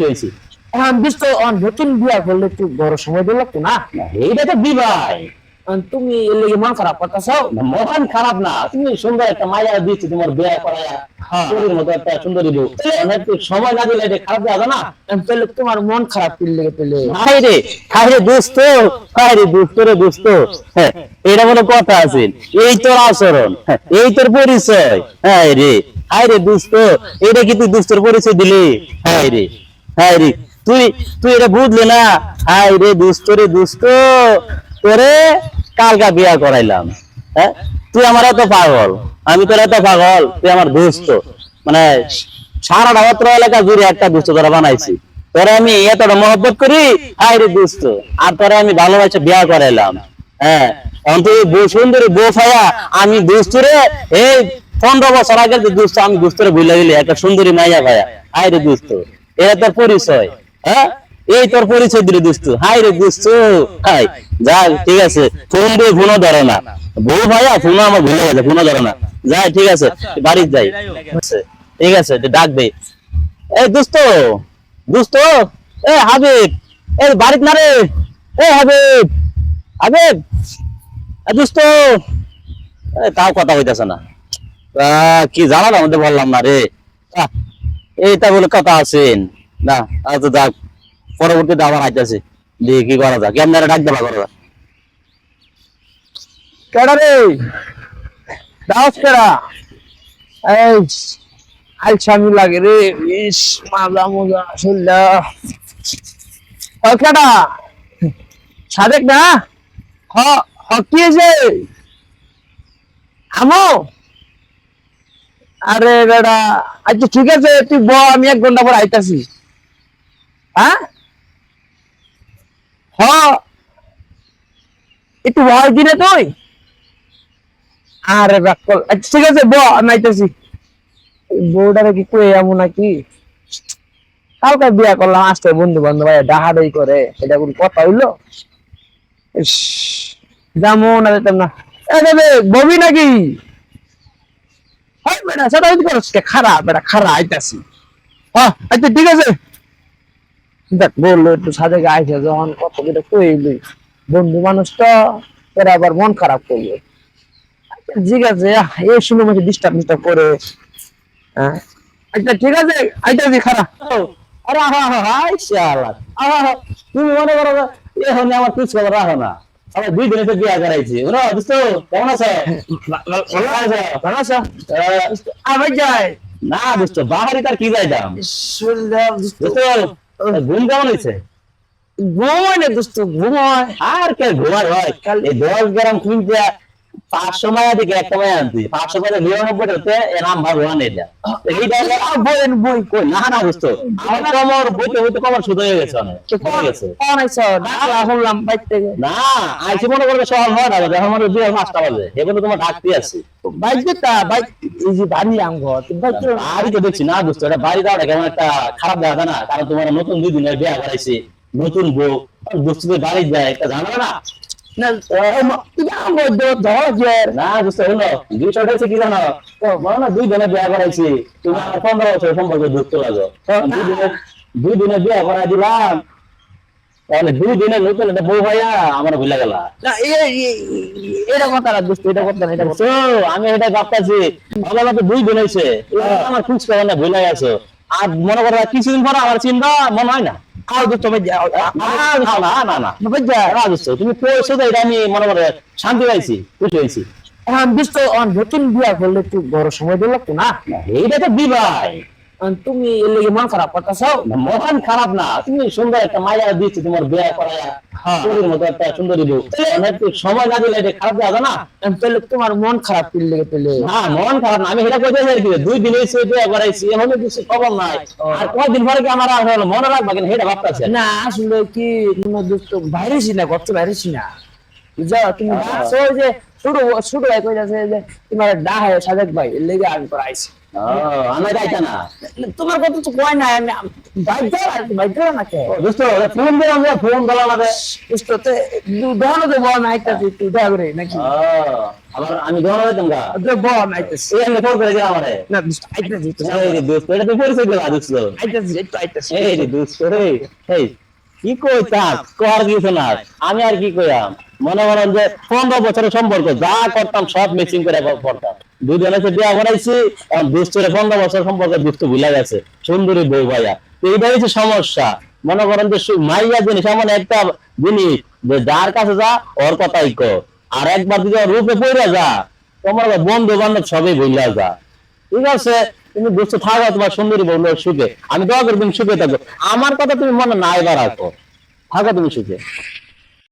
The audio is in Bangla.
হয়েছি। এখন বিশ নতুন বিয়া করলে একটু বড় সময় দিল তো না। এইটা তো বিবাহ। তুমি এর লেগে মন খারাপ করতেছ। মহান খারাপ না, তুমি সুন্দর একটা মায়া দিচ্ছি তোমার বিয়া করায়া, তোর মতো একটা সুন্দরী বউ, একটু সময় না দিলে এটা খারাপ যাবে না। তাহলে তোমার মন খারাপ কি লেগে পেলে? হাই রে দোস্ত, হাই রে দোস্ত রে দোস্ত, হ্যাঁ এটা কোনো কথা আছে? এই তোর আচরণ, এই তোর পরিচয়। হাই রে দোস্ত, এটা কি তুই দোস্তের পরিচয় দিলি? হাই রে তুই তুই এটা বুঝলি না? হাই রে দোস্ত, তোরে কালকা বিয়া করাইলাম। হ্যাঁ তুই আমার এত পাগল, আমি তোর এত পাগল, তুই আমার দোস্ত। মানে সারা অত্র এলাকা জুড়ে একটা দোস্ত তোরা বানাইছি। তোরা আমি এতটা মহব্বত করি, হাই রে দোস্ত, আর তোরা আমি ভালোবাসে বিয়া করাইলাম। হ্যাঁ সুন্দরী বউ ফায়া আমি দোস্তরে এই 15 বছর আগে যে দোস্ত, আমি দোস্তরে ভুলে গেলি একটা সুন্দরী মাইয়া ভাইয়া। হাই রে দোস্ত, এটা তোর পরিচয়? হ্যাঁ এই তোর পরিচয় দিলে দোস্ত? হাই রে দোস্ত, হাই যাই ঠিক আছে, ফোন দিয়ে ফোনও ধরে না, বউ ভাইয়া ফোনও আমার ভুলে গেছে, ফোনও ধরে না। যাই ঠিক আছে, বাড়ি যাই, ঠিক আছে ডাকবে। এই দোস্ত দোস্ত, এ হাবিব, এই বাড়িতে না রে? এ হাবিব, হাবিব, দোস্ত, তাও কথা হইতেছে না। কি জানার মধ্যে বললাম না রে, এইটা বলে কথা আছেন না। আচ্ছা যাক, পরবর্তীতে আবার আইতেছে, দিয়ে কি করা যাক, কেমন ডাক দেবা করা। কেডা রে? দাস কেডা? এই আলসামি লাগে রে, ইস মাজা মজা শুনলা। ও কেডা? সাদেক না? হ হ, কি হয়েছে? আমো, আরে বেড়া, আচ্ছা ঠিক আছে, তুই ব, আমি 1 ঘন্টা পর আইতাছি। হ্যাঁ হ, একটু ভয় দিলে তুই। আরে ব্যাকল, আচ্ছা ঠিক আছে ব, আমি আইতাছি। বউটারে কি কই এমন নাকি? কালকে বিয়া করলাম, আসতে বন্ধু বান্ধব ডাহাডাই করে, এটা কোন কথা হইলো? ইস, যেমন আর যেতাম না। এ দেবে ববি নাকি? হয় বেটা, সেটা হইতে পারছ কে? খারাপ বেটা, খারাপ আইতাছি। হ্যাঁ আচ্ছা ঠিক আছে। দেখ বললো একটু সাথে আইসে, যখন কত করে কইলি, বন্ধু মানুষ তো, এরা আবার মন খারাপ করবে। আচ্ছা, ঠিক আছে, এই শুনে আমাকে ডিস্টার্ব করে। হ্যাঁ আচ্ছা ঠিক আছে, আইতাছি খারাপ। আরে হাই শালা, তুমি মনে করো এখন আমার কিছু খবর রাখো না। আমার 2 দিনে তো বিয়া করাইছি। ওরা দোস্ত কেমন আছে? ভালো আছো? আবার যাই না দোস্ত, বাহারি তার কি যাই দাম। শুনলাম দোস্ত ঘুম কেমন হয়েছে? ঘুমায় না দোস্ত, ঘুমায়। আর কে ঘুমার হয়? এই 10 গ্রাম কিনতে 500 মায়া থেকে একটা মায়া আনছি, 500 মায়া 99 এর নাম ভগবান। এটা বই বই কই না না দোস্ত, আমার কমর বইতে বইতে কমর শুধু হয়ে গেছে, অনেক কমে গেছে। কোন আইছো? ডাকলা শুনলাম বাইর থেকে। না আইছি মনে করবে সকাল 9টা বাজে, এখন আমাদের 2:05টা বাজে, এখনো তোমার ডাকতে আছি। বাইক যেতা বাইক, এই যে বাড়ি আমগো, তুমি বাইক বাড়ি তো দেখছি না দোস্ত, এটা বাড়ি যাওয়াটা কেমন একটা খারাপ দেখা না, কারণ তোমার নতুন 2 দিনের বিয়া করাইছি, নতুন বউ, দোস্তদের বাড়ি যায় একটা ঝামেলা না। না তুমি আমগো দরজের না দোস্ত হলো বিষয়টা হচ্ছে কি জানো, তো বলো না 2 দিনের বিয়া করাইছি, তুমি আমার 15 বছর সম্পর্কে যুক্ত লাগো, 2 দিনের বিয়া করাই দিলাম, তাহলে 2 দিনের নতুন একটা বউ ভাইয়া আমার ভুলে গেলা। না এটা কথা না দোস্ত, এটা কথা না, এটা কথা। আমি এটা ভাবতেছি, ভাবলাম তো 2 দিন হয়েছে, আমার খুঁজ পাবে না, ভুলে গেছো। আর মনে করো কিছুদিন পরে আমার চিন্তা মনে হয় না। আও দোস্ত ভাই যাও, না দোস্ত, তুমি কইছো তো, এটা আমি মনে করো শান্তি পাইছি, খুশি হয়েছি। এখন বিশ নতুন বিয়া করলে একটু বড় সময় দিল তো না। এইটা তো বিবাহ। তুমি এর লেগে মন খারাপ করতেছ। মহান খারাপ না, তুমি সুন্দর একটা মায়া দিচ্ছি তোমার বিয়া করায়া, তোর মতো একটা সুন্দরী বউ, একটু সময় না দিলে এটা খারাপ যাবে না। তাহলে তোমার মন খারাপ কি লেগে পেলে? না মন খারাপ না, আমি এটা কইতে চাই কি 2 দিন হইছে বিয়া করাইছি, এখন কিছু খবর নাই, আর কয়দিন পরে কি আমার আর মনে রাখবা কিনা সেটা ভাবতেছে। না আসলে কি, তোমার দোস্ত বাইরেছি না, করতে বাইরেছি না, বুঝছো? তুমি ভাবছো যে ছোট ছোট ভাই কইতাছে যে তোমার ডা হয় সাদেক ভাই, এর লেগে আমি করাইছি। আমার যাইতা না তোমার কথা তো কয় না আমি বাইক যাও না কে ও, দোস্ত ফোন দিলাম যে ফোন বলা আমাদের বুঝতে দহন তো বল না আইতাছি একটু দেখা করে নাকি আবার আমি দোকানে যেতাম গা বল না আইতাছি এই আমি ফোন করে গেলাম আমারে না আইতাছি এই রে দোস্ত এটা তো পরিচয় দিলা দোস্ত আইতাছি একটু আইতাছি এই রে দোস্ত রে এই কি কইতাম কর কিছু না আমি আর কি কইয়াম মনে করেন যে 15 বছরের সম্পর্ক যা করতাম সব মিক্সিং করে করতাম দুজনে সে বিয়া করাইছি এখন দুস্তরে 15 বছর সম্পর্ক দুষ্ট ভুলে গেছে সুন্দরী বউ ভাইয়া তো এইটাই হচ্ছে সমস্যা মনে করেন যে মাইয়া জিনিস এমন একটা জিনিস যে যার কাছে যা ওর কথাই কর আর একবার যদি ওর রূপে পড়ে যা তোমার বন্ধু বান্ধব সবই ভুলে যা ঠিক আছে তুমি দুষ্ট থাকো তোমার সুন্দরী বউ সুখে আমি দোয়া করি তুমি সুখে থাকো আমার কথা তুমি মনে নাই রাখো থাকো তুমি সুখে